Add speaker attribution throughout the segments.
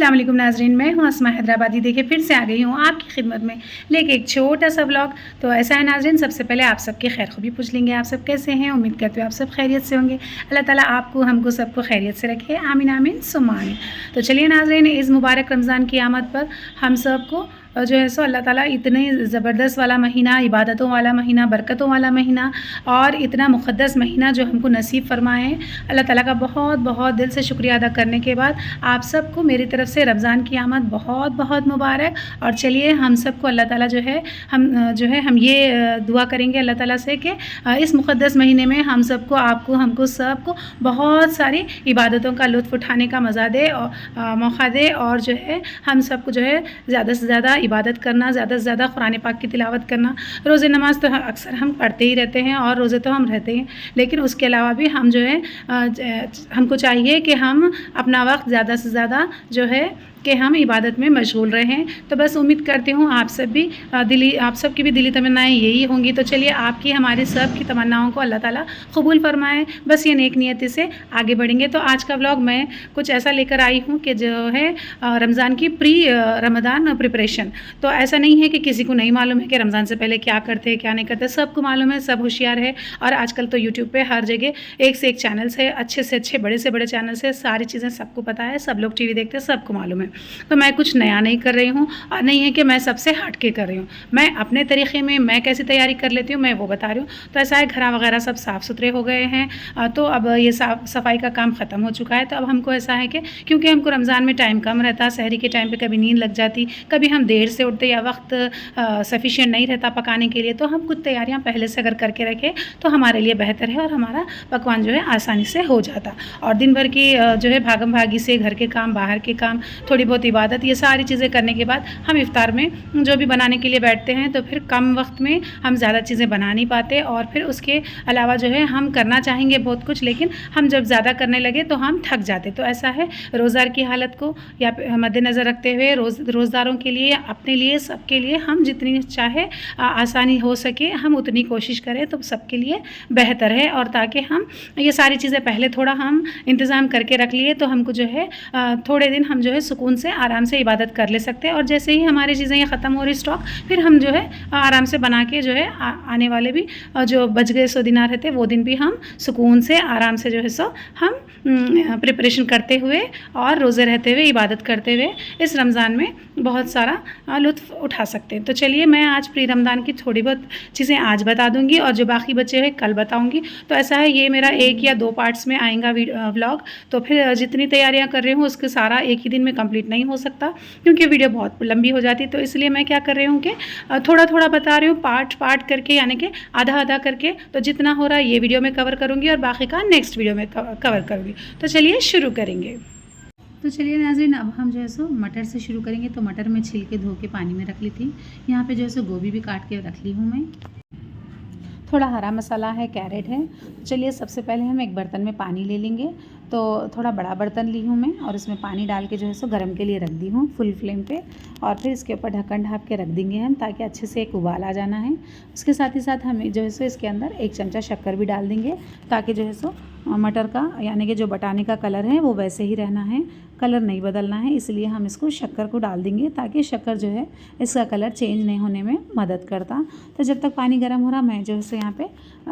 Speaker 1: अस्सलाम वालेकुम नाज़रीन, मैं हूँ अस्मा हैदराबादी। देखिए फिर से आ गई हूँ आपकी खिदमत में लेके एक छोटा सा व्लॉग। तो ऐसा है नाज़रीन, सबसे पहले आप सबकी खैर ख़ुबी पूछ लेंगे, आप सब कैसे हैं। उम्मीद करते हो आप सब खैरियत से होंगे। अल्लाह ताला आपको हमको सबको खैरियत से रखे, आमीन आमीन सुम्मा आमीन। तो चलिए नाज़रीन, इस मुबारक रमज़ान की आमद पर हम सबको जो है सो अल्लाह ताला इतने ज़बरदस्त वाला महीना, इबादतों वाला महीना, बरकतों वाला महीना और इतना मुक़द्दस महीना जो हमको नसीब फ़रमाए हैं, अल्लाह ताला का बहुत बहुत दिल से शुक्रिया अदा करने के बाद आप सबको मेरी तरफ़ से रमज़ान की आमद बहुत बहुत मुबारक। और चलिए हम सबको अल्लाह ताला हम ये दुआ करेंगे अल्लाह ताला से कि इस मुक़द्दस महीने में हम सबको, आपको, हमको सबको बहुत सारी इबादतों का लुत्फ़ उठाने का मज़ा दे और मौका दे। और जो है हम सबको जो है ज़्यादा से ज़्यादा इबादत करना, ज़्यादा से ज़्यादा कुरान पाक की तिलावत करना। रोज़े नमाज़ तो अक्सर हम पढ़ते ही रहते हैं और रोज़े तो हम रहते हैं, लेकिन उसके अलावा भी हम जो है हमको चाहिए कि हम अपना वक्त ज़्यादा से ज़्यादा जो है कि हम इबादत में मशगूल रहें। तो बस उम्मीद करती हूँ आप सब की भी दिली तमन्नाएँ यही होंगी। तो चलिए आपकी, हमारी सब की तमन्नाओं को अल्लाह ताला कबूल फ़रमाए। बस ये नेक नियति से आगे बढ़ेंगे। तो आज का व्लॉग मैं कुछ ऐसा लेकर आई हूँ कि जो है रमज़ान की रमज़ान प्रिपरेशन। तो ऐसा नहीं है कि किसी को नहीं मालूम है कि रमज़ान से पहले क्या करते हैं क्या नहीं करते, सबको मालूम है, सब होशियार है। और आजकल तो यूट्यूब पर हर जगह एक से एक चैनल्स है, अच्छे से अच्छे, बड़े से बड़े चैनल्स है, सारी चीज़ें सबको पता है, सब लोग टीवी देखते हैं, सबको मालूम है। तो मैं कुछ नया नहीं कर रही हूँ और नहीं है कि मैं सबसे हट के कर रही हूँ। मैं अपने तरीक़े में मैं कैसी तैयारी कर लेती हूँ मैं वो बता रही हूँ। तो ऐसा है, घर वगैरह सब साफ़ सुथरे हो गए हैं। तो अब ये साफ़ सफाई का काम ख़त्म हो चुका है। तो अब हमको ऐसा है कि क्योंकि हमको रमज़ान में टाइम कम रहता, सहरी के टाइम पर कभी नींद लग जाती, कभी हम देर से उठते या वक्त सफिशिएंट नहीं रहता पकाने के लिए। तो हम कुछ तैयारियाँ पहले से अगर करके रखें तो हमारे लिए बेहतर है और हमारा पकवान जो है आसानी से हो जाता। और दिन भर की जो है भागम भागी से घर के काम, बाहर के काम, थोड़ी बहुत इबादत, ये सारी चीज़ें करने के बाद हम इफ्तार में जो भी बनाने के लिए बैठते हैं तो फिर कम वक्त में हम ज़्यादा चीज़ें बना नहीं पाते। और फिर उसके अलावा जो है हम करना चाहेंगे बहुत कुछ, लेकिन हम जब ज़्यादा करने लगे तो हम थक जाते। तो ऐसा है, रोज़ार की हालत को या मद्देनज़र रखते हुए रोज़दारों के लिए, अपने लिए, सबके लिए हम जितनी चाहे आसानी हो सके हम उतनी कोशिश करें तो सबके लिए बेहतर है। और ताकि हम ये सारी चीज़ें पहले थोड़ा हम इंतज़ाम करके रख लिए तो हमको जो है थोड़े दिन हम जो है सुकून से, आराम से इबादत कर ले सकते हैं। और जैसे ही हमारी चीज़ें ये ख़त्म हो रही स्टॉक, फिर हम जो है आराम से बना के जो है आने वाले भी जो बच गए 100 दिनार रहते वो दिन भी हम सुकून से, आराम से जो है सो हम प्रिपरेशन करते हुए और रोज़े रहते हुए, इबादत करते हुए इस रमज़ान में बहुत सारा लुत्फ़ उठा सकते हैं। तो चलिए मैं आज प्री रमज़ान की थोड़ी बहुत चीज़ें आज बता दूँगी और जो बाकी बचे हैं कल बताऊँगी। तो ऐसा है, ये मेरा 1 या 2 पार्ट्स में आएगा व्लॉग। तो फिर जितनी तैयारियाँ कर रही हूँ उसके सारा एक ही दिन में कंप्लीट नहीं हो सकता क्योंकि वीडियो बहुत लंबी हो जाती है। तो इसलिए मैं क्या कर रही हूँ कि थोड़ा थोड़ा बता रही हूँ, पार्ट करके, यानी कि आधा आधा करके। तो जितना हो रहा है ये वीडियो में कवर करूँगी और बाकी का नेक्स्ट वीडियो में कवर करूँगी। तो चलिए शुरू करेंगे। तो चलिए नाज़रीन, अब हम जो है सो मटर से शुरू करेंगे। तो मटर में छिल के धो के पानी में रख ली थी। यहाँ पे जो है सो गोभी भी काट के रख ली हूँ मैं। थोड़ा हरा मसाला है, कैरेट है। चलिए सबसे पहले हम एक बर्तन में पानी ले लेंगे। तो थोड़ा बड़ा बर्तन ली हूँ मैं और इसमें पानी डाल के जो है सो गर्म के लिए रख दी हूँ फुल फ्लेम पे। और फिर इसके ऊपर ढक्कन ढाँप के रख देंगे हम, ताकि अच्छे से एक उबाल आ जाना है। उसके साथ ही साथ हम जो है सो इसके अंदर 1 चमचा शक्कर भी डाल देंगे, ताकि जो है सो मटर का, यानी कि जो बटाने का कलर है वो वैसे ही रहना है, कलर नहीं बदलना है। इसलिए हम इसको शक्कर को डाल देंगे, ताकि शक्कर जो है इसका कलर चेंज नहीं होने में मदद करता। तो जब तक पानी गर्म हो रहा, मैं जो है यहाँ पे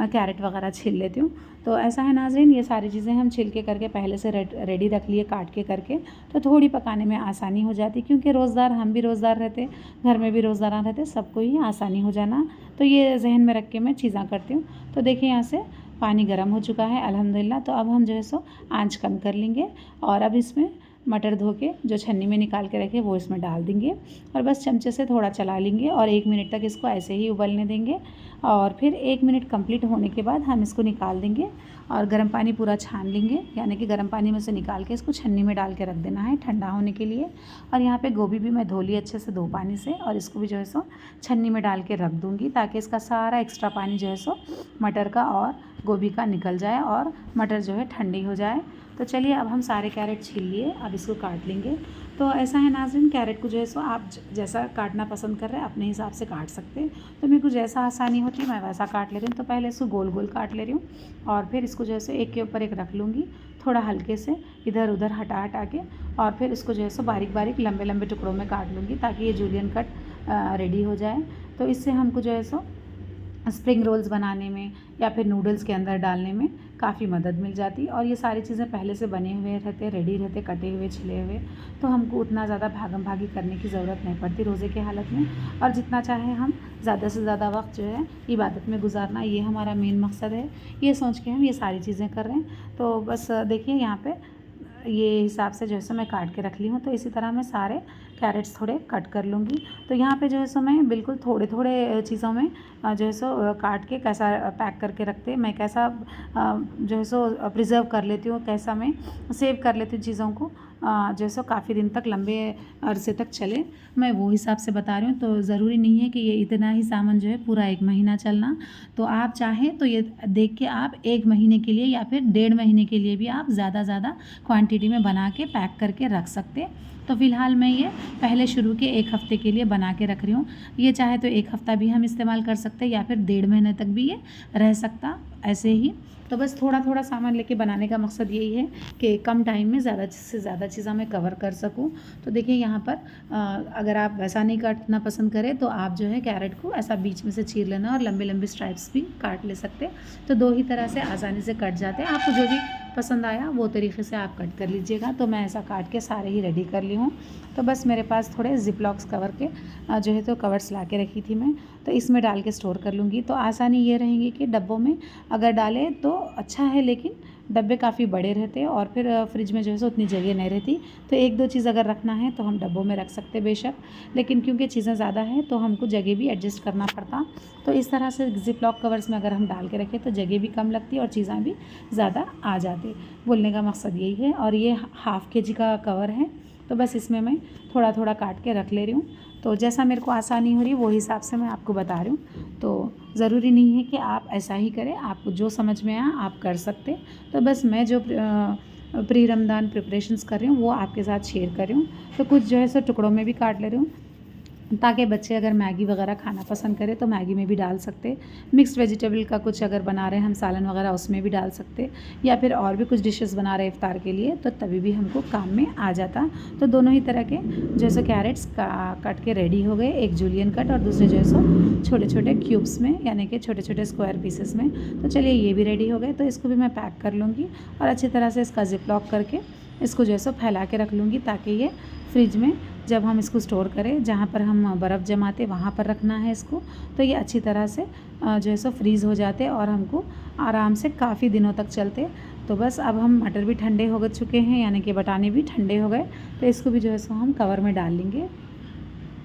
Speaker 1: कैरेट वगैरह छील लेती हूँ। तो ऐसा है नाज़रीन, ये सारी चीज़ें हम छिल के करके पहले से रेडी रख लिए काट के करके। तो थोड़ी पकाने में आसानी हो जाती, क्योंकि रोज़दार, हम भी रोज़दार रहते, घर में भी रोज़दार रहते, सबको ही आसानी हो जाना। तो ये जहन में रख के मैं चीज़ें करती हूँ। तो देखिए यहाँ से पानी गर्म हो चुका है अल्हम्दुलिल्लाह। तो अब हम जो है सो आंच कम कर लेंगे और अब इसमें मटर धो के जो छन्नी में निकाल के रखे वो इसमें डाल देंगे और बस चमचे से थोड़ा चला लेंगे और 1 मिनट तक इसको ऐसे ही उबलने देंगे। और फिर 1 मिनट कंप्लीट होने के बाद हम इसको निकाल देंगे और गर्म पानी पूरा छान लेंगे, यानी कि गर्म पानी में से निकाल के इसको छन्नी में डाल के रख देना है ठंडा होने के लिए। और यहाँ पे गोभी भी मैं धो ली अच्छे से 2 पानी से और इसको भी जो है सो छन्नी में डाल के रख दूँगी, ताकि इसका सारा एक्स्ट्रा पानी जो है सो मटर का और गोभी का निकल जाए और मटर जो है ठंडी हो जाए। तो चलिए अब हम सारे कैरेट छील लिए, अब इसको काट लेंगे। तो ऐसा है नाज़रीन, कैरेट को जो है सो आप जैसा काटना पसंद कर रहे हैं अपने हिसाब से काट सकते हैं। तो मेरे को जैसा आसानी होती है मैं वैसा काट ले रही हूँ। तो पहले इसको गोल गोल काट ले रही हूँ और फिर इसको जो है सो एक के ऊपर एक रख लूँगी। थोड़ा हल्के से इधर उधर हटा हटा के और फिर इसको जो है सो बारीक बारीक लंबे लंबे टुकड़ों में काट लूँगी ताकि ये जूलियन कट रेडी हो जाए। तो इससे हमको जो है सो स्प्रिंग रोल्स बनाने में या फिर नूडल्स के अंदर डालने में काफ़ी मदद मिल जाती। और ये सारी चीज़ें पहले से बने हुए रहते, रेडी रहते, कटे हुए छिले हुए, तो हमको उतना ज़्यादा भागम भागी करने की ज़रूरत नहीं पड़ती रोज़े के हालत में। और जितना चाहे हम ज़्यादा से ज़्यादा वक्त जो है इबादत में गुजारना, ये हमारा मेन मकसद है। ये सोच के हम ये सारी चीज़ें कर रहे हैं। तो बस देखिए यहाँ पर ये हिसाब से जो है सो मैं काट के रख ली हूँ। तो इसी तरह मैं सारे कैरेट्स थोड़े कट कर लूँगी। तो यहाँ पे जो है सो मैं बिल्कुल थोड़े थोड़े चीज़ों में जो है सो काट के कैसा पैक करके रखते, मैं कैसा जो है सो प्रिज़र्व कर लेती हूँ, कैसा मैं सेव कर लेती हूँ चीज़ों को जो है सो काफ़ी दिन तक, लंबे अरसे तक चले, मैं वो हिसाब से बता रही हूँ। तो ज़रूरी नहीं है कि ये इतना ही सामान जो है पूरा 1 महीना चलना। तो आप चाहें तो ये देख के आप 1 महीने के लिए या फिर 1.5 महीने के लिए भी आप ज़्यादा क्वांटिटी में बना के पैक करके रख सकते। तो फ़िलहाल मैं ये पहले शुरू के 1 हफ़्ते के लिए बना के रख रही हूँ। ये चाहे तो 1 हफ़्ता भी हम इस्तेमाल कर सकते हैं या फिर 1.5 महीने तक भी ये रह सकता ऐसे ही। तो बस थोड़ा थोड़ा सामान लेके बनाने का मकसद यही है कि कम टाइम में ज़्यादा से ज़्यादा चीज़ें मैं कवर कर सकूं। तो देखिए यहाँ पर अगर आप वैसा नहीं काटना पसंद करें तो आप जो है कैरेट को ऐसा बीच में से चीर लेना और लंबे लंबे स्ट्राइप्स भी काट ले सकते। तो 2 ही तरह से आसानी से कट जाते हैं। आपको जो भी पसंद आया वो तरीके से आप कट कर लीजिएगा। तो मैं ऐसा काट के सारे ही रेडी कर ली हूँ। तो बस मेरे पास थोड़े जिपलॉक्स कवर के जो है तो कवर्स ला के रखी थी मैं, तो इसमें डाल के स्टोर कर लूँगी। तो आसानी ये रहेगी कि डब्बों में अगर डालें तो अच्छा है, लेकिन डब्बे काफ़ी बड़े रहते हैं और फिर फ्रिज में जो है सो उतनी जगह नहीं रहती। तो 1-2 चीज़ अगर रखना है तो हम डब्बों में रख सकते बेशक, लेकिन क्योंकि चीज़ें ज़्यादा हैं तो हमको जगह भी एडजस्ट करना पड़ता। तो इस तरह से जिपलॉक कवर्स में अगर हम डाल के रखें तो जगह भी कम लगती और चीज़ें भी ज़्यादा आ जाती। बोलने का मकसद यही है। और ये ½ kg का कवर है, तो बस इसमें मैं थोड़ा थोड़ा काट के रख ले रही हूँ। तो जैसा मेरे को आसानी हो रही है वो हिसाब से मैं आपको बता रही हूँ। तो ज़रूरी नहीं है कि आप ऐसा ही करें, आपको जो समझ में आया आप कर सकते। तो बस मैं जो प्री रमज़ान प्रिपरेशंस कर रही हूँ वो आपके साथ शेयर कर रही हूँ। तो कुछ जो है सो टुकड़ों में भी काट ले रही हूँ ताकि बच्चे अगर मैगी वगैरह खाना पसंद करें तो मैगी में भी डाल सकते। मिक्स्ड वेजिटेबल का कुछ अगर बना रहे हैं हम सालन वगैरह उसमें भी डाल सकते, या फिर और भी कुछ डिशेस बना रहे हैं इफ्तार के लिए तो तभी भी हमको काम में आ जाता। तो दोनों ही तरह के जैसे कैरेट्स कट के रेडी हो गए, एक जूलियन कट और दूसरे जो है सो छोटे छोटे क्यूब्स में, यानी कि छोटे छोटे स्क्वायर पीसेस में। तो चलिए ये भी रेडी हो गए। तो इसको भी मैं पैक कर लूँगी और अच्छी तरह से इसका जिप लॉक करके इसको जो है सो फैला के रख लूँगी ताकि ये फ्रिज में जब हम इसको स्टोर करें, जहाँ पर हम बर्फ़ जमाते वहाँ पर रखना है इसको, तो ये अच्छी तरह से जो है सो फ्रीज़ हो जाते और हमको आराम से काफ़ी दिनों तक चलते। तो बस अब हम मटर भी ठंडे हो चुके हैं, यानी कि बटाने भी ठंडे हो गए। तो इसको भी जो है सो हम कवर में डाल लेंगे।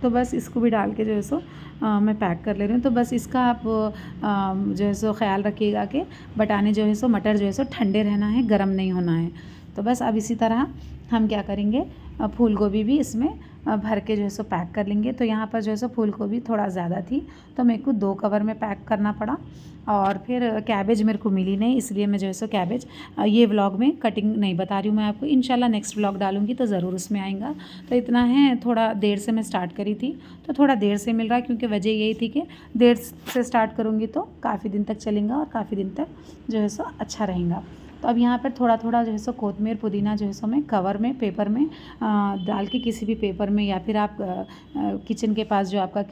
Speaker 1: तो बस इसको भी डाल के जो है सो मैं पैक कर ले रही हूँ। तो बस इसका आप जो है सो ख़्याल रखिएगा कि बटाने जो है सो मटर जो है सो ठंडे रहना है, गर्म नहीं होना है। तो बस अब इसी तरह हम क्या करेंगे, फूल गोभी भी इसमें भर के जो है सो पैक कर लेंगे। तो यहाँ पर जो है सो फूल गोभी थोड़ा ज़्यादा थी तो मेरे को 2 कवर में पैक करना पड़ा। और फिर कैबेज मेरे को मिली नहीं, इसलिए मैं जो है सो कैबेज ये व्लॉग में कटिंग नहीं बता रही हूँ मैं आपको। इंशाल्लाह नेक्स्ट व्लॉग डालूँगी तो ज़रूर उसमें आएगा। तो इतना है, थोड़ा देर से मैं स्टार्ट करी थी तो थोड़ा देर से मिल रहा है, क्योंकि वजह यही थी कि देर से स्टार्ट करूँगी तो काफ़ी दिन तक चलेगा और काफ़ी दिन तक जो है सो अच्छा रहेगा। तो अब यहाँ पर थोड़ा थोड़ा जो है सो कोतमीर पुदीना जो है सो मैं कवर में, पेपर में डाल के, किसी भी पेपर में, या फिर आप किचन के पास जो आपका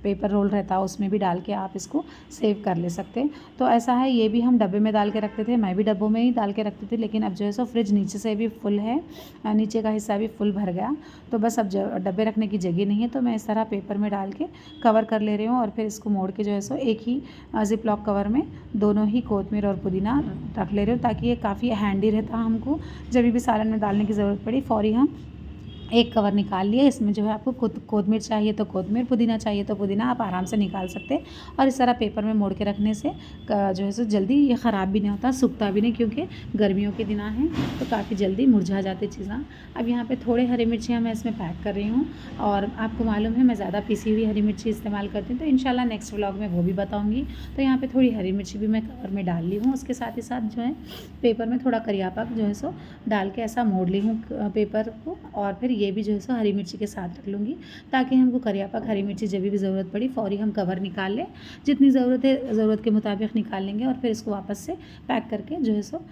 Speaker 1: पेपर रोल रहता है उसमें भी डाल के आप इसको सेव कर ले सकते। तो ऐसा है, ये भी हम डब्बे में डाल के रखते थे, मैं भी डब्बों में ही डाल के रखती थी, लेकिन अब जो है सो फ्रिज नीचे से भी फुल है, नीचे का हिस्सा भी फुल भर गया। तो बस अब डब्बे रखने की जगह नहीं है, तो मैं इस तरह पेपर में डाल के कवर कर ले रही हूँ और फिर इसको मोड़ के जो है सो एक ही जिप लॉक कवर में दोनों ही कोतमीर और पुदीना रख ले रही हूँ, ताकि ये काफ़ी हैंडी रहता। हमको जब भी सालन में डालने की ज़रूरत पड़ी फौरी हम एक कवर निकाल लिया। इसमें जो है आपको कोतमीर चाहिए तो कोतमीर, पुदीना चाहिए तो पुदीना आप आराम से निकाल सकते। और इस तरह पेपर में मोड़ के रखने से जो है सो जल्दी ये ख़राब भी नहीं होता, सूखता भी नहीं, क्योंकि गर्मियों के दिन हैं तो काफ़ी जल्दी मुरझा जाती चीज़ें। अब यहाँ पे थोड़े हरी मिर्चियाँ मैं इसमें पैक कर रही हूँ, और आपको मालूम है मैं ज़्यादा पिसी हुई हरी मिर्ची इस्तेमाल करती हूँ, तो इंशाल्लाह नेक्स्ट व्लॉग में वो भी बताऊँगी। तो यहाँ पर थोड़ी हरी मिर्ची भी मैं कवर में डाल ली हूँ। उसके साथ ही साथ जो है पेपर में थोड़ा करियापा जो है सो डाल के ऐसा मोड़ ली हूँ पेपर को, और फिर ये भी जो है सो हरी मिर्ची के साथ रख लूँगी, ताकि हमको करियापक हरी मिर्ची जब भी ज़रूरत पड़ी फ़ौरी हम कवर निकाल लें। जितनी ज़रूरत है ज़रूरत के मुताबिक निकाल लेंगे और फिर इसको वापस से पैक करके जो है सो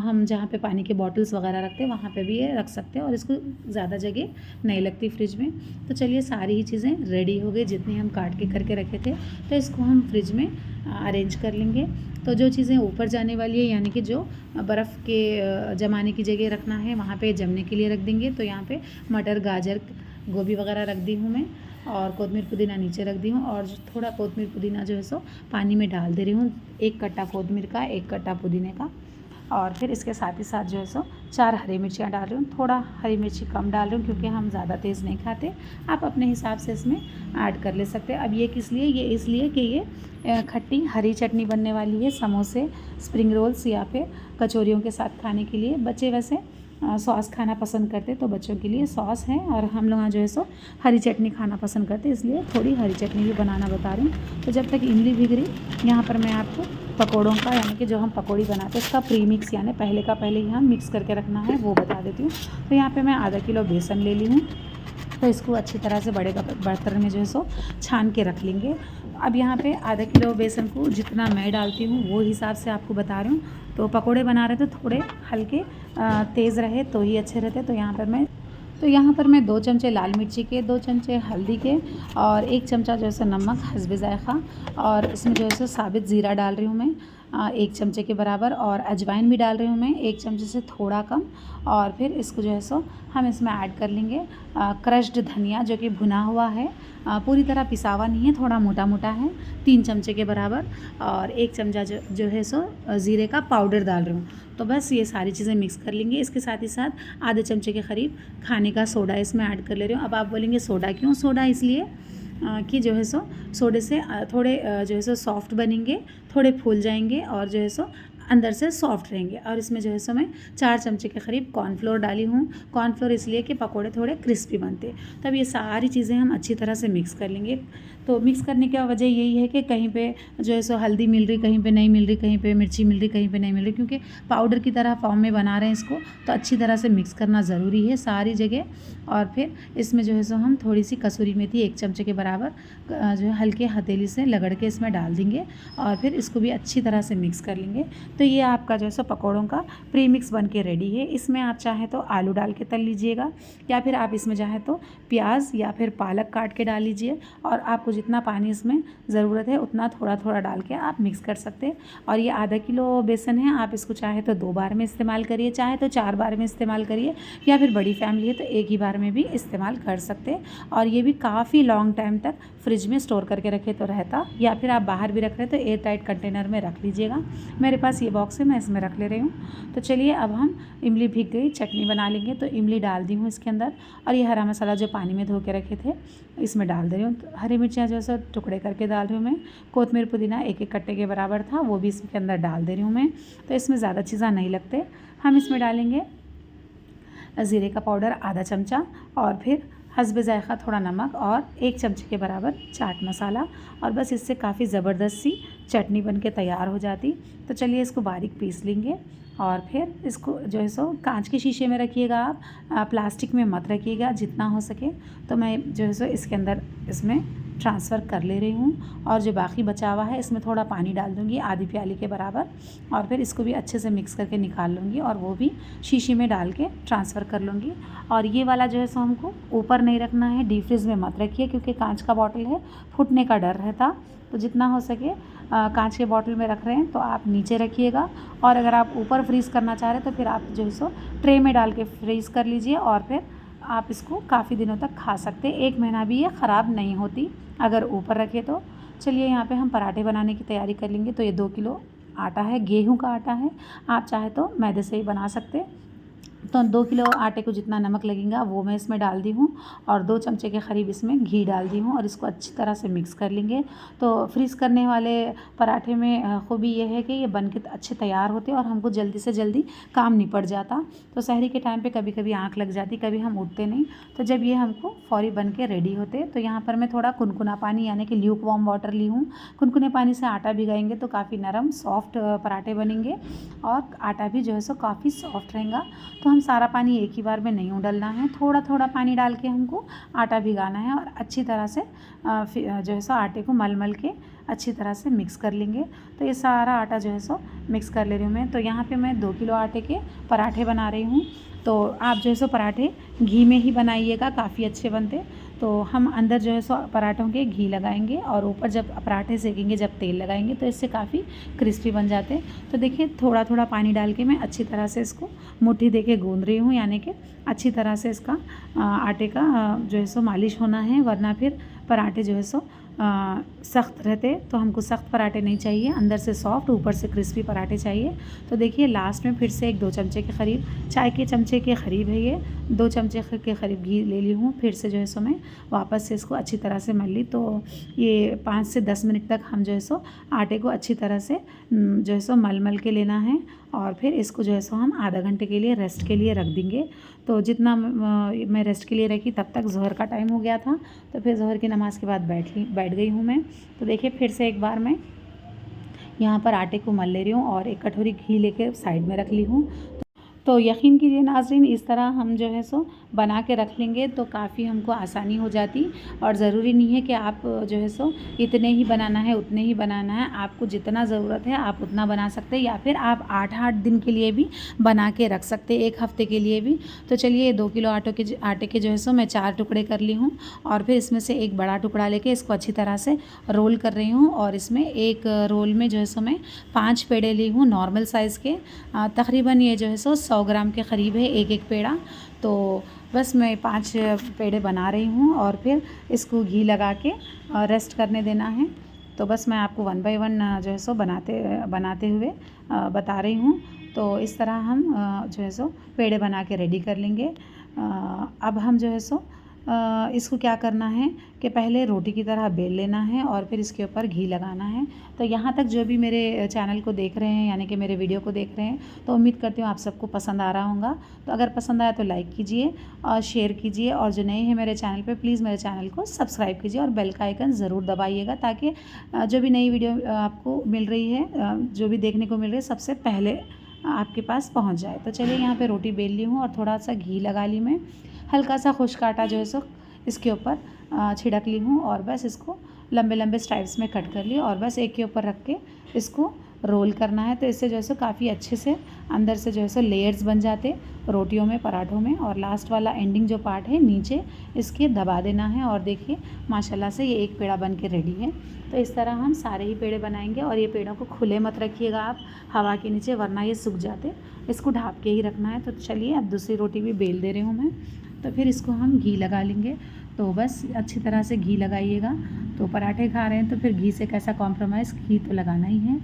Speaker 1: हम जहाँ पे पानी के बॉटल्स वगैरह रखते हैं वहाँ पे भी ये रख सकते हैं और इसको ज़्यादा जगह नहीं लगती फ्रिज में। तो चलिए सारी ही चीज़ें रेडी हो गई जितनी हम काट के करके रखे थे, तो इसको हम फ्रिज में अरेंज कर लेंगे। तो जो चीज़ें ऊपर जाने वाली है यानी कि जो बर्फ़ के जमाने की जगह रखना है वहाँ पे जमने के लिए रख देंगे। तो यहाँ पे मटर, गाजर, गोभी वगैरह रख दी हूँ मैं और कोतमीर पुदीना नीचे रख दी हूँ और थोड़ा कोतमीर पुदीना जो है सो पानी में डाल दे रही हूँ, 1 कट्टा कोतमीर का, 1 कट्टा पुदीने का। और फिर इसके साथ ही साथ जो है सो 4 हरी मिर्चियाँ डाल रही हूँ। थोड़ा हरी मिर्ची कम डाल रही हूँ क्योंकि हम ज़्यादा तेज़ नहीं खाते, आप अपने हिसाब से इसमें ऐड कर ले सकते हैं। अब ये किस लिए, ये इसलिए कि ये खट्टी हरी चटनी बनने वाली है समोसे, स्प्रिंग रोल्स या फिर कचौरियों के साथ खाने के लिए। बच्चे वैसे सॉस खाना पसंद करते, तो बच्चों के लिए सॉस है और हम लोग जो है सो हरी चटनी खाना पसंद करते, इसलिए थोड़ी हरी चटनी भी बनाना बता रही हूँ। तो जब तक इमली भीग रही, यहाँ पर मैं आपको पकौड़ों का यानी कि जो हम पकौड़ी बनाते हैं उसका प्री मिक्स यानी पहले का पहले ही हम मिक्स करके रखना है वो बता देती हूँ। तो यहाँ पे मैं आधा किलो बेसन ले ली हूँ, तो इसको अच्छी तरह से बड़े बर्तन में जो है सो छान के रख लेंगे। अब यहाँ पे आधा किलो बेसन को जितना मैं डालती हूँ वो हिसाब से आपको बता रही हूँ। तो पकोड़े बना रहे तो थोड़े हल्के तेज़ रहे तो ही अच्छे रहते। तो यहाँ पर मैं 2 चमचे लाल मिर्ची के, 2 चमचे हल्दी के और 1 चमचा जो है सो नमक हस्बे ज़ायक़ा और इसमें जो है सो साबित ज़ीरा डाल रही हूँ मैं 1 चमचे के बराबर और अजवाइन भी डाल रही हूँ मैं 1 चमचे से थोड़ा कम। और फिर इसको जो है सो हम इसमें ऐड कर लेंगे क्रश्ड धनिया जो कि भुना हुआ है, पूरी तरह पिसा हुआ नहीं है, थोड़ा मोटा मोटा है, 3 चमचे के बराबर और 1 चमचा जो है सो ज़ीरे का पाउडर डाल रही हूँ। तो बस ये सारी चीज़ें मिक्स कर लेंगे। इसके साथ ही साथ आधे चमचे के करीब खाने का सोडा इसमें ऐड कर ले रही हूँ। अब आप बोलेंगे सोडा क्यों? सोडा इसलिए कि जो है सो सोडे से थोड़े जो है सो सॉफ्ट बनेंगे, थोड़े फूल जाएंगे और जो है सो अंदर से सॉफ्ट रहेंगे। और इसमें जो है सो मैं 4 चमचे के करीब कॉर्नफ्लोर डाली हूँ। कॉर्नफ्लोर इसलिए कि पकोड़े थोड़े क्रिस्पी बनते। तब ये सारी चीज़ें हम अच्छी तरह से मिक्स कर लेंगे। तो मिक्स करने की वजह यही है कि कहीं पे जो है सो हल्दी मिल रही, कहीं पे नहीं मिल रही, कहीं पे मिर्ची मिल रही, कहीं पे नहीं मिल रही, क्योंकि पाउडर की तरह फॉर्म में बना रहे हैं इसको, तो अच्छी तरह से मिक्स करना ज़रूरी है सारी जगह। और फिर इसमें जो है सो हम थोड़ी सी कसूरी मेथी 1 चमचे के बराबर जो है हल्के हथेली से लगड़ के इसमें डाल देंगे और फिर इसको भी अच्छी तरह से मिक्स कर लेंगे। तो ये आपका जो है सो पकौड़ों का प्री मिक्स बन के रेडी है। इसमें आप चाहें तो आलू डाल के तल लीजिएगा या फिर आप इसमें चाहें तो प्याज या फिर पालक काट के डाल लीजिए और आपको जितना पानी इसमें ज़रूरत है उतना थोड़ा थोड़ा डाल के आप मिक्स कर सकते हैं। और ये आधा किलो बेसन है, आप इसको चाहे तो 2 बार में इस्तेमाल करिए, चाहे तो 4 बार में इस्तेमाल करिए या फिर बड़ी फैमिली है तो एक ही बार में भी इस्तेमाल कर सकते हैं। और ये भी काफ़ी लॉन्ग टाइम तक फ्रिज में स्टोर करके रखे तो रहता, या फिर आप बाहर भी रख रहे तो एयर टाइट कंटेनर में रख लीजिएगा। मेरे पास ये बॉक्स है, मैं इसमें रख ले रही हूँ। तो चलिए अब हम इमली भीग गई, चटनी बना लेंगे। तो इमली डाल दी हूँ इसके अंदर और ये हरा मसाला जो पानी में धो के रखे थे इसमें डाल दे रही हूँ। तो हरी मिर्चियाँ जो है टुकड़े करके डाल रही हूँ मैं। कोतमीर पुदीना 1-1 कट्टे के बराबर था, वो भी इसके अंदर डाल दे रही हूँ मैं। तो इसमें ज़्यादा चीज़ें नहीं लगते। हम इसमें डालेंगे ज़ीरे का पाउडर आधा चमचा और फिर हस्बे ज़ायक़ा थोड़ा नमक और 1 चमचे के बराबर चाट मसाला, और बस इससे काफ़ी ज़बरदस्त सी चटनी बन के तैयार हो जाती। तो चलिए इसको बारीक पीस लेंगे और फिर इसको जो है सो कांच के शीशे में रखिएगा, आप प्लास्टिक में मत रखिएगा जितना हो सके। तो मैं जो है सो इसके अंदर इसमें ट्रांसफ़र कर ले रही हूँ और जो बाकी बचा हुआ है इसमें थोड़ा पानी डाल दूँगी आधी प्याली के बराबर और फिर इसको भी अच्छे से मिक्स करके निकाल लूँगी और वो भी शीशी में डाल के ट्रांसफ़र कर लूँगी। और ये वाला जो है सो हमको ऊपर नहीं रखना है, डीप फ्रीज़ में मत रखिए क्योंकि कांच का बॉटल है, फूटने का डर रहता। तो जितना हो सके कांच के बॉटल में रख रहे हैं तो आप नीचे रखिएगा, और अगर आप ऊपर फ्रीज़ करना चाह रहे हैं तो फिर आप जो है सो ट्रे में डाल के फ्रीज़ कर लीजिए और फिर आप इसको काफ़ी दिनों तक खा सकते हैं। 1 महीना भी ये ख़राब नहीं होती अगर ऊपर रखे तो। चलिए यहाँ पे हम पराठे बनाने की तैयारी कर लेंगे। तो ये 2 किलो आटा है, गेहूं का आटा है, आप चाहे तो मैदे से ही बना सकते। तो 2 किलो आटे को जितना नमक लगेगा वो मैं इसमें डाल दी हूँ और 2 चमचे के करीब इसमें घी डाल दी हूँ और इसको अच्छी तरह से मिक्स कर लेंगे। तो फ्रीज़ करने वाले पराठे में खूबी ये है कि ये बन के अच्छे तैयार होते और हमको जल्दी से जल्दी काम निपट जाता। तो सहरी के टाइम पे कभी कभी आँख लग जाती, कभी हम उठते नहीं, तो जब ये हमको फौरी बन के रेडी होते। तो यहाँ पर मैं थोड़ा कुनकुना पानी यानी कि ल्यूक वार्म वाटर ली हूँ। कुनकुने पानी से आटा भिगाएंगे तो काफ़ी नरम सॉफ्ट पराठे बनेंगे और आटा भी जो है सो काफ़ी सॉफ्ट रहेगा। तो इसको हम सारा पानी एक ही बार में नहीं डालना है, थोड़ा थोड़ा पानी डाल के हमको आटा भिगाना है और अच्छी तरह से जो है सो आटे को मल के अच्छी तरह से मिक्स कर लेंगे। तो ये सारा आटा जो है सो मिक्स कर ले रही हूँ मैं। तो यहाँ पे मैं 2 किलो आटे के पराठे बना रही हूँ। तो आप जो है सो पराठे घी में ही बनाइएगा, काफ़ी अच्छे बनते। तो हम अंदर जो है सो पराठों के घी लगाएंगे और ऊपर जब पराठे सेकेंगे, जब तेल लगाएंगे तो इससे काफ़ी क्रिस्पी बन जाते हैं। तो देखिए थोड़ा थोड़ा पानी डाल के मैं अच्छी तरह से इसको मुट्ठी दे के गूँध रही हूँ, यानी कि अच्छी तरह से इसका आटे का जो है सो मालिश होना है, वरना फिर पराठे जो है सो सख्त रहते। तो हमको सख्त पराठे नहीं चाहिए, अंदर से सॉफ्ट ऊपर से क्रिस्पी पराठे चाहिए। तो देखिए लास्ट में फिर से 1-2 चमचे के करीब, चाय के चमचे के करीब है ये, 2 चमचे के करीब घी ले ली हूँ। फिर से जो है सो मैं वापस से इसको अच्छी तरह से मल ली। तो ये 5 से 10 मिनट तक हम जो है सो आटे को अच्छी तरह से जो है सो मल के लेना है और फिर इसको जो है सो हम आधा घंटे के लिए रेस्ट के लिए रख देंगे। तो जितना मैं रेस्ट के लिए रखी तब तक ज़ोहर का टाइम हो गया था, तो फिर ज़ोहर की नमाज़ के बाद बैठ गई हूँ मैं। तो देखिए फिर से एक बार मैं यहाँ पर आटे को मल ले रही हूँ और एक कटोरी घी लेके साइड में रख ली हूँ। तो यकीन कीजिए नाज़रीन, इस तरह हम जो है सो बना के रख लेंगे तो काफ़ी हमको आसानी हो जाती। और ज़रूरी नहीं है कि आप जो है सो इतने ही बनाना है, उतने ही बनाना है। आपको जितना ज़रूरत है आप उतना बना सकते हैं, या फिर आप 8-8 दिन के लिए भी बना के रख सकते हैं, 1 हफ़्ते के लिए भी। तो चलिए 2 किलो आटे के जो है सो मैं 4 टुकड़े कर ली हूँ और फिर इसमें से एक बड़ा टुकड़ा लेके इसको अच्छी तरह से रोल कर रही हूँ। और इसमें एक रोल में जो है सो मैं 5 पेड़े ली हूँ नॉर्मल साइज़ के। तकरीबन ये जो है सो 100 ग्राम के करीब है एक पेड़ा। तो बस मैं 5 पेड़े बना रही हूँ और फिर इसको घी लगा के रेस्ट करने देना है। तो बस मैं आपको 1 बाय 1 जो है सो बनाते हुए बता रही हूँ। तो इस तरह हम जो है सो पेड़े बना के रेडी कर लेंगे। अब हम जो है सो इसको क्या करना है कि पहले रोटी की तरह बेल लेना है और फिर इसके ऊपर घी लगाना है। तो यहाँ तक जो भी मेरे चैनल को देख रहे हैं, यानी कि मेरे वीडियो को देख रहे हैं, तो उम्मीद करती हूँ आप सबको पसंद आ रहा होगा। तो अगर पसंद आया तो लाइक कीजिए और शेयर कीजिए, और जो नए हैं मेरे चैनल पे प्लीज़ मेरे चैनल को सब्सक्राइब कीजिए और बेल का आइकन ज़रूर दबाइएगा, ताकि जो भी नई वीडियो आपको मिल रही है, जो भी देखने को मिल रही है, सबसे पहले आपके पास पहुंच जाए। तो चलिए यहाँ पे रोटी बेल ली हूँ और थोड़ा सा घी लगा ली मैं, हल्का सा खुश्क आटा जो है सो इसके ऊपर छिड़क ली हूँ और बस इसको लंबे लंबे स्ट्राइप्स में कट कर ली और बस एक के ऊपर रख के इसको रोल करना है। तो इससे जो है सो काफ़ी अच्छे से अंदर से जो है सो लेयर्स बन जाते रोटियों में, पराठों में। और लास्ट वाला एंडिंग जो पार्ट है नीचे इसके दबा देना है और देखिए माशाल्लाह से ये एक पेड़ा बन के रेडी है। तो इस तरह हम सारे ही पेड़े बनाएंगे और ये पेड़ों को खुले मत रखिएगा आप हवा के नीचे, वरना ये सूख जाते। इसको ढाँप के ही रखना है। तो चलिए अब दूसरी रोटी भी बेल दे रही हूँ मैं। तो फिर इसको हम घी लगा लेंगे। तो बस अच्छी तरह से घी लगाइएगा। तो पराठे खा रहे हैं तो फिर घी से कैसा कॉम्प्रोमाइज़, घी तो लगाना ही है।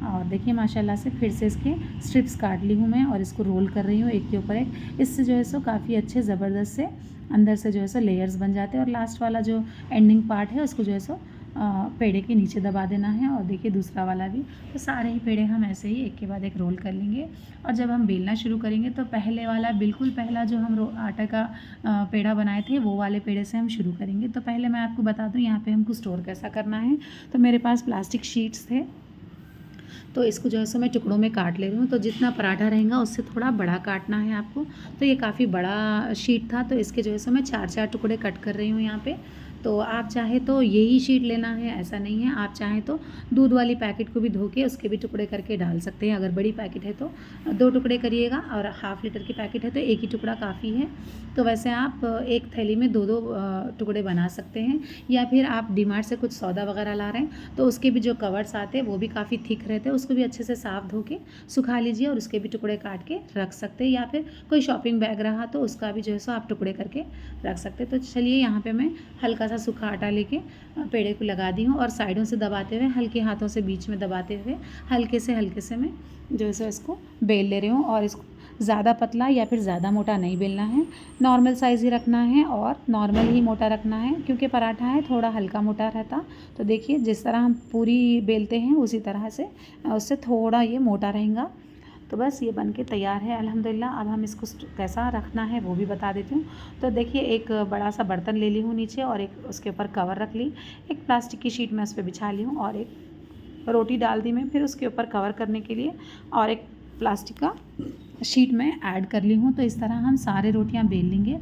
Speaker 1: और देखिए माशाल्लाह से फिर से इसके स्ट्रिप्स काट ली हूँ मैं और इसको रोल कर रही हूँ एक के ऊपर एक। इससे जो है सो काफ़ी अच्छे ज़बरदस्त से अंदर से जो है सो लेयर्स बन जाते हैं। और लास्ट वाला जो एंडिंग पार्ट है उसको जो है सो पेड़े के नीचे दबा देना है। और देखिए दूसरा वाला भी। तो सारे ही पेड़े हम ऐसे ही एक के बाद एक रोल कर लेंगे। और जब हम बेलना शुरू करेंगे तो पहले वाला, बिल्कुल पहला जो हम आटा का पेड़ा बनाए थे वो वाले पेड़े से हम शुरू करेंगे। तो पहले मैं आपको बता दूं यहाँ पे हमको स्टोर कैसा करना है। तो मेरे पास प्लास्टिक शीट्स थे, तो इसको जो है सो मैं टुकड़ों में काट ले रही हूँ। तो जितना पराठा रहेगा उससे थोड़ा बड़ा काटना है आपको। तो ये काफ़ी बड़ा शीट था, तो इसके जो है सो मैं 4-4 टुकड़े कट कर रही हूँ यहाँ पे। तो आप चाहे तो यही शीट लेना है, ऐसा नहीं है। आप चाहें तो दूध वाली पैकेट को भी धो के उसके भी टुकड़े करके डाल सकते हैं। अगर बड़ी पैकेट है तो 2 टुकड़े करिएगा, और हाफ़ लीटर की पैकेट है तो 1 ही टुकड़ा काफ़ी है। तो वैसे आप एक थैली में 2-2 टुकड़े बना सकते हैं। या फिर आप डीमार्ट से कुछ सौदा वगैरह ला रहे हैं तो उसके भी जो कवर्स आते हैं वो भी काफ़ी थिक रहते हैं, उसको भी अच्छे से साफ़ धो के सुखा लीजिए और उसके भी टुकड़े काट के रख सकते हैं। या फिर कोई शॉपिंग बैग रहा तो उसका भी जो है सो आप टुकड़े करके रख सकते हैं। तो चलिए यहाँ पे मैं हल्का सा सूखा आटा लेके पेड़े को लगा दी हूँ और साइडों से दबाते हुए, हल्के हाथों से बीच में दबाते हुए हल्के से मैं जो है सो इसको बेल ले रही हूँ। और इसको ज़्यादा पतला या फिर ज़्यादा मोटा नहीं बेलना है, नॉर्मल साइज़ ही रखना है और नॉर्मल ही मोटा रखना है, क्योंकि पराठा है थोड़ा हल्का मोटा रहता। तो देखिए जिस तरह हम पूरी बेलते हैं उसी तरह से उससे थोड़ा ये मोटा रहेगा। तो बस ये बन के तैयार है अल्हम्दुलिल्लाह। अब हम इसको कैसा रखना है वो भी बता देती हूँ। तो देखिए एक बड़ा सा बर्तन ले ली हूँ नीचे और एक उसके ऊपर कवर रख ली, एक प्लास्टिक की शीट मैं उस पर बिछा ली हूँ और एक रोटी डाल दी मैं फिर उसके ऊपर कवर करने के लिए, और एक प्लास्टिक का शीट में ऐड कर ली हूँ। तो इस तरह हम सारे रोटियां बेल लेंगे।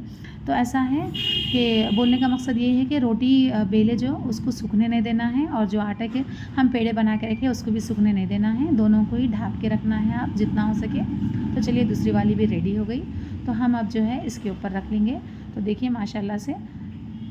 Speaker 1: तो ऐसा है कि बोलने का मकसद ये है कि रोटी बेले जो उसको सूखने नहीं देना है, और जो आटा के हम पेड़े बना के रखे उसको भी सूखने नहीं देना है, दोनों को ही ढक के रखना है आप जितना हो सके। तो चलिए दूसरी वाली भी रेडी हो गई। तो हम अब जो है इसके ऊपर रख लेंगे। तो देखिए माशाल्लाह से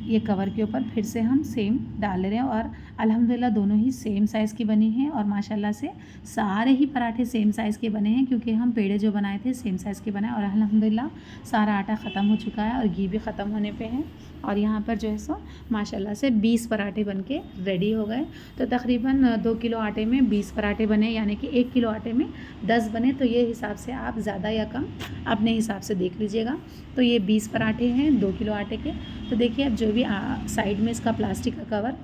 Speaker 1: ये कवर के ऊपर फिर से हम सेम डाल रहे हैं, और अल्हम्दुलिल्लाह दोनों ही सेम साइज़ की बनी हैं, और माशाल्लाह से सारे ही पराठे सेम साइज़ के बने हैं, क्योंकि हम पेड़े जो बनाए थे सेम साइज़ के बनाए। और अल्हम्दुलिल्लाह सारा आटा ख़त्म हो चुका है और घी भी ख़त्म होने पे है, और यहाँ पर जो है सो माशाल्लाह से 20 पराठे बन के रेडी हो गए। तो तकरीबन 2 किलो आटे में 20 पराठे बने, यानी कि 1 किलो आटे में 10 बने। तो ये हिसाब से आप ज़्यादा या कम अपने हिसाब से देख लीजिएगा। तो ये 20 पराठे हैं 2 किलो आटे के। तो देखिए अब जो भी साइड में इसका प्लास्टिक का कवर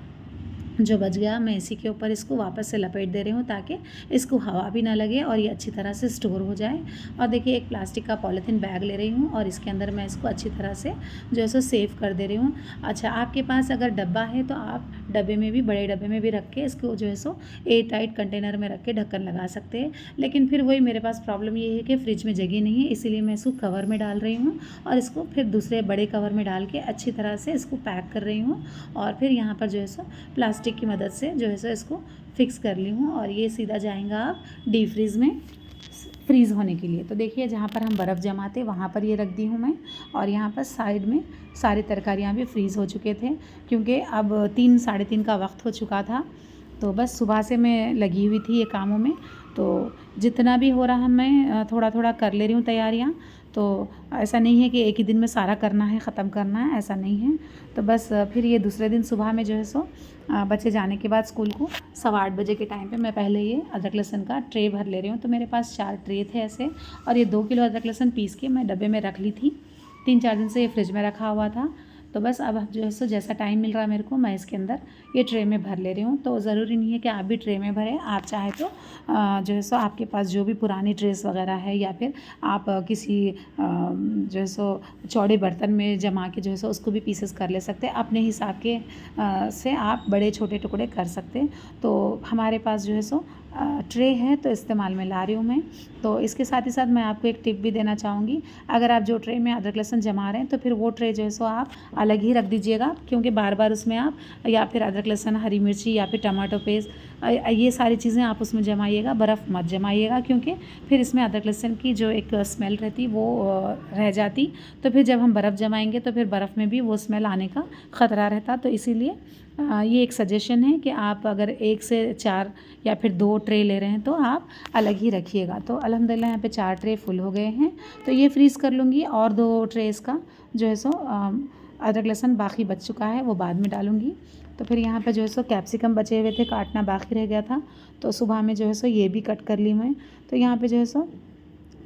Speaker 1: जो बच गया, मैं इसी के ऊपर इसको वापस से लपेट दे रही हूँ, ताकि इसको हवा भी ना लगे और ये अच्छी तरह से स्टोर हो जाए। और देखिए एक प्लास्टिक का पॉलीथीन बैग ले रही हूँ, और इसके अंदर मैं इसको अच्छी तरह से जो है सो सेव कर दे रही हूँ। अच्छा, आपके पास अगर डब्बा है तो आप डब्बे में भी, बड़े डब्बे में भी रख के इसको जो है सो एयर टाइट कंटेनर में रख के ढक्कन लगा सकते हैं। लेकिन फिर वही मेरे पास प्रॉब्लम ये है कि फ्रिज में जगह नहीं है, इसीलिए मैं इसको कवर में डाल रही हूँ, और इसको फिर दूसरे बड़े कवर में डाल के अच्छी तरह से इसको पैक कर रही हूँ। और फिर यहाँ पर जो है सो प्लास्टिक की मदद से जो है सो इसको फिक्स कर ली हूँ, और ये सीधा जाएगा आप डीप फ्रीज़ में फ्रीज़ होने के लिए। तो देखिए जहाँ पर हम बर्फ़ जमाते वहाँ पर ये रख दी हूँ मैं, और यहाँ पर साइड में सारी तरकारियाँ भी फ्रीज़ हो चुके थे, क्योंकि अब 3 साढ़े 3 का वक्त हो चुका था। तो बस सुबह से मैं लगी हुई थी ये कामों में, तो जितना भी हो रहा मैं थोड़ा थोड़ा कर ले रही हूँ तैयारियाँ। तो ऐसा नहीं है कि एक ही दिन में सारा करना है, ख़त्म करना है, ऐसा नहीं है। तो बस फिर ये दूसरे दिन सुबह में जो है सो बच्चे जाने के बाद स्कूल को 8:15 बजे के टाइम पे मैं पहले ये अदरक लहसुन का ट्रे भर ले रही हूँ। तो मेरे पास 4 ट्रे थे ऐसे, और ये 2 किलो अदरक लहसुन पीस के मैं डब्बे में रख ली थी। 3-4 दिन से ये फ्रिज में रखा हुआ था। तो बस अब जो है सो जैसा टाइम मिल रहा है मेरे को, मैं इसके अंदर ये ट्रे में भर ले रही हूँ। तो ज़रूरी नहीं है कि आप भी ट्रे में भरें, आप चाहे तो जो है सो आपके पास जो भी पुरानी ट्रेस वगैरह है, या फिर आप किसी जो है सो चौड़े बर्तन में जमा के जो है सो उसको भी पीसेस कर ले सकते हैं। अपने हिसाब के से आप बड़े छोटे टुकड़े कर सकते हैं। तो हमारे पास जो है सो ट्रे है, तो इस्तेमाल में ला रही हूँ मैं। तो इसके साथ ही साथ मैं आपको एक टिप भी देना चाहूँगी। अगर आप जो ट्रे में अदरक लहसुन जमा रहे हैं, तो फिर वो ट्रे जो है सो आप अलग ही रख दीजिएगा, क्योंकि बार बार उसमें आप या फिर अदरक लहसुन, हरी मिर्ची या फिर टमाटो पेस्ट, ये सारी चीज़ें आप उसमें जमाइएगा, बर्फ़ मत जमाइएगा, क्योंकि फिर इसमें अदरक लहसुन की जो एक स्मेल रहती वो रह जाती। तो फिर जब हम बर्फ़ जमाएंगे तो फिर बर्फ़ में भी वो स्मेल आने का ख़तरा रहता। तो इसीलिए ये एक सजेशन है कि आप अगर 1 से 4 या फिर 2 ट्रे ले रहे हैं तो आप अलग ही रखिएगा। तो अल्हम्दुलिल्लाह यहाँ पे 4 ट्रे फुल हो गए हैं। तो ये फ्रीज़ कर लूँगी, और 2 ट्रे इसका जो है सो अदरक लहसुन बाकी बच चुका है, वो बाद में डालूँगी। तो फिर यहाँ पे जो है सो कैप्सिकम बचे हुए थे, काटना बाकी रह गया था, तो सुबह में जो है सो ये भी कट कर ली मैं। तो यहाँ पे जो है सो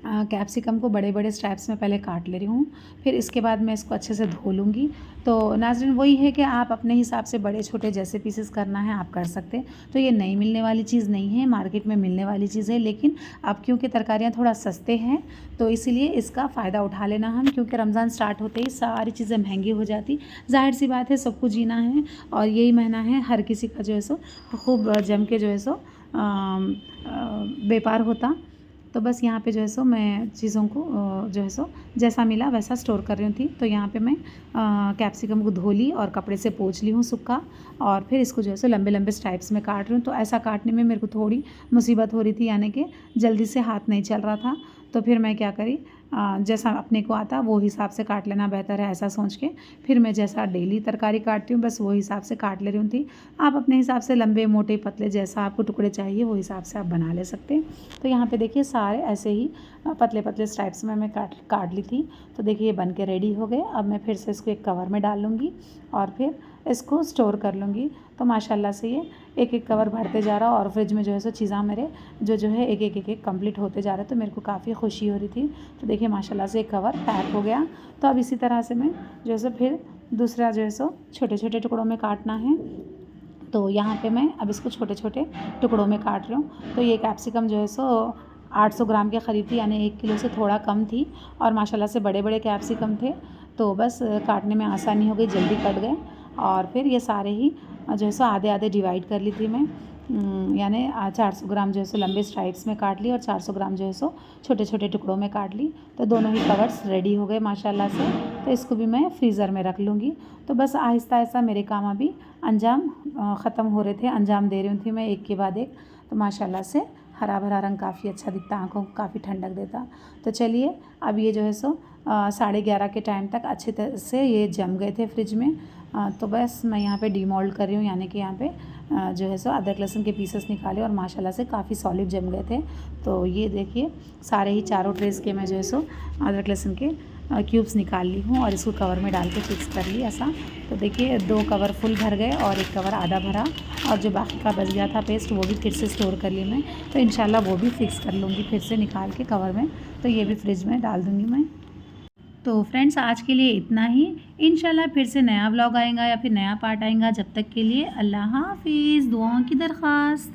Speaker 1: कैप्सिकम को बड़े बड़े स्ट्राइप्स में पहले काट ले रही हूँ, फिर इसके बाद मैं इसको अच्छे से धो लूँगी। तो नाज़रीन वही है कि आप अपने हिसाब से बड़े छोटे जैसे पीसेस करना है आप कर सकते हैं। तो ये नई मिलने वाली चीज़ नहीं है, मार्केट में मिलने वाली चीज़ है, लेकिन अब क्योंकि तरकारियाँ थोड़ा सस्ते हैं तो इसीलिए इसका फ़ायदा उठा लेना हम, क्योंकि रमज़ान स्टार्ट होते ही सारी चीज़ें महंगी हो जाती। ज़ाहिर सी बात है, सबको जीना है, और यही महीना है हर किसी का जो है सो खूब जम के जो है सो व्यापार होता। तो बस यहाँ पे जो है सो मैं चीज़ों को जो है सो जैसा मिला वैसा स्टोर कर रही थी। तो यहाँ पे मैं कैप्सिकम को धो ली और कपड़े से पोंछ ली हूँ सूखा, और फिर इसको जो है सो लंबे लंबे स्ट्राइप्स में काट रही हूँ। तो ऐसा काटने में मेरे को थोड़ी मुसीबत हो रही थी, यानी कि जल्दी से हाथ नहीं चल रहा था। तो फिर मैं क्या करी, जैसा अपने को आता वो हिसाब से काट लेना बेहतर है, ऐसा सोच के फिर मैं जैसा डेली तरकारी काटती हूँ बस वो हिसाब से काट ले रही थी। आप अपने हिसाब से लंबे मोटे पतले जैसा आपको टुकड़े चाहिए वो हिसाब से आप बना ले सकते हैं। तो यहाँ पे देखिए सारे ऐसे ही पतले पतले स्ट्राइप्स में मैं काट ली थी। तो देखिए ये बन के रेडी हो गए। अब मैं फिर से इसको एक कवर में डाल लूँगी और फिर इसको स्टोर कर लूँगी। तो माशाल्लाह से ये एक एक कवर भरते जा रहा और फ्रिज में जो है सो चीज़ें मेरे जो है एक एक कंप्लीट होते जा रहे। तो मेरे को काफ़ी खुशी हो रही थी। तो देखिए माशाल्लाह से एक कवर पैक हो गया। तो अब इसी तरह से मैं जो है सो फिर दूसरा जो है सो छोटे छोटे टुकड़ों में काटना है। तो यहाँ पे मैं अब इसको छोटे छोटे टुकड़ों में काट रही हूँ। तो ये कैप्सिकम जो है सो 800 ग्राम के करीब थी, यानी 1 किलो से थोड़ा कम थी, और माशाल्लाह से बड़े बड़े कैप्सिकम थे। तो बस काटने में आसानी हो गई, जल्दी कट गए। और फिर ये सारे ही जो है सो आधे आधे डिवाइड कर ली थी मैं, यानी 400 ग्राम जो है सो लंबे स्ट्राइप्स में काट ली और 400 ग्राम जो है सो छोटे छोटे टुकड़ों में काट ली। तो दोनों ही कवर्स रेडी हो गए माशाल्लाह से। तो इसको भी मैं फ्रीज़र में रख लूँगी। तो बस आहिस्ता आहिस्ता मेरे काम अभी अंजाम ख़त्म हो रहे थे, अंजाम दे रही थी मैं एक के बाद एक। तो माशाल्लाह से हरा भरा रंग काफ़ी अच्छा दिखता, आँखों को काफ़ी ठंडक देता। तो चलिए अब ये जो है सो 11:30 के टाइम तक अच्छे तरह से ये जम गए थे फ्रिज में। तो बस मैं यहाँ पे डीमोल्ड कर रही हूँ, यानी कि यहाँ पे जो है सो अदरक लहसुन के पीसेस निकाले और माशाल्लाह से काफ़ी सॉलिड जम गए थे। तो ये देखिए सारे ही चारों ट्रेस के मैं जो है सो अदरक लहसुन के क्यूब्स निकाल ली हूँ और इसको कवर में डाल के फिक्स कर ली ऐसा। तो देखिए 2 कवर फुल भर गए और 1 कवर आधा भरा, और जो बाकी का बच गया था पेस्ट वो भी फिर से स्टोर कर ली मैं। तो इंशाल्लाह वो भी फिक्स कर लूँगी फिर से निकाल के कवर में। तो ये भी फ्रिज में डाल दूँगी मैं। तो फ्रेंड्स आज के लिए इतना ही। इंशाल्लाह फिर से नया व्लॉग आएगा या फिर नया पार्ट आएगा। जब तक के लिए अल्लाह हाफिज़, दुआओं की दरख्वास्त।